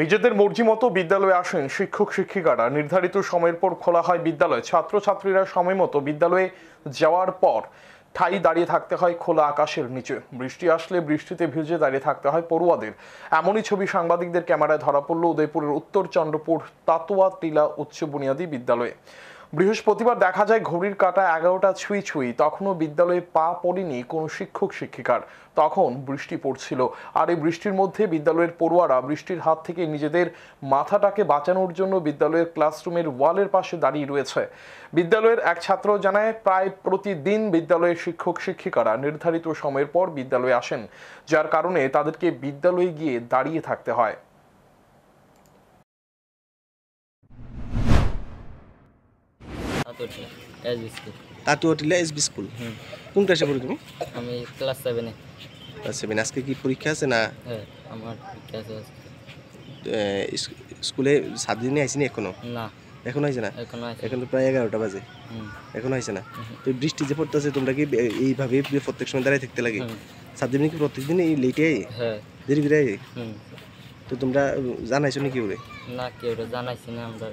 নিজেদের মর্জি মতো বিদ্যালয়ে আসেন শিক্ষক শিক্ষিকারা। নির্ধারিত সময়ের পর খোলা হয় বিদ্যালয়। ছাত্রছাত্রীরা সময় মতো বিদ্যালয়ে যাওয়ার পর ঠাই দাঁড়িয়ে থাকতে হয় খোলা আকাশের নিচে। বৃষ্টি আসলে বৃষ্টিতে ভিজে দাঁড়িয়ে থাকতে হয় পড়ুয়াদের। এমনই ছবি সাংবাদিকদের ক্যামেরায় ধরা পড়ল উদয়পুরের উত্তর চন্দ্রপুর তাতোয়া টিলা উচ্চ বুনিয়াদী বিদ্যালয়ে। বৃহস্পতিবার দেখা যায় ঘড়ির কাঁটা 11টা ছুঁই ছুঁই, তখনও বিদ্যালয়ে পা পড়েনি কোনো শিক্ষক শিক্ষিকার। তখন বৃষ্টি পড়ছিল, আর এই বৃষ্টির মধ্যে বিদ্যালয়ের পড়ুয়ারা বৃষ্টির হাত থেকে নিজেদের মাথাটাকে বাঁচানোর জন্য বিদ্যালয়ের ক্লাসরুমের ওয়ালের পাশে দাঁড়িয়ে রয়েছে। বিদ্যালয়ের এক ছাত্র জানায়, প্রায় প্রতিদিন বিদ্যালয়ের শিক্ষক শিক্ষিকারা নির্ধারিত সময়ের পর বিদ্যালয়ে আসেন, যার কারণে তাদেরকে বিদ্যালয়ে গিয়ে দাঁড়িয়ে থাকতে হয়। তাতুয়া টিলা এসবি স্কুল। কোন ক্লাসে পড়ো তুমি? আমি ক্লাস 7 এ। ক্লাস 7। আজকে কি পরীক্ষা আছে না? হ্যাঁ, আমার পরীক্ষা আছে আজকে। স্কুলে 7 দিনে আইসিনি এখনো? না, এখনো আইছে না? এখনো আছে। এখন তো প্রায় 11টা বাজে, এখনো আইছে না। তো বৃষ্টি যে পড়তেছে, তোমরা কি এইভাবে প্রত্যেক সময় দাঁড়ায় থাকতে লাগে? 7 দিনে কি প্রত্যেকদিন এই লেটে আই? হ্যাঁ, দেরি করে আই? তো তোমরা জানাইছো নাকি ওরে? না কেউ জানাইছি না আমরা।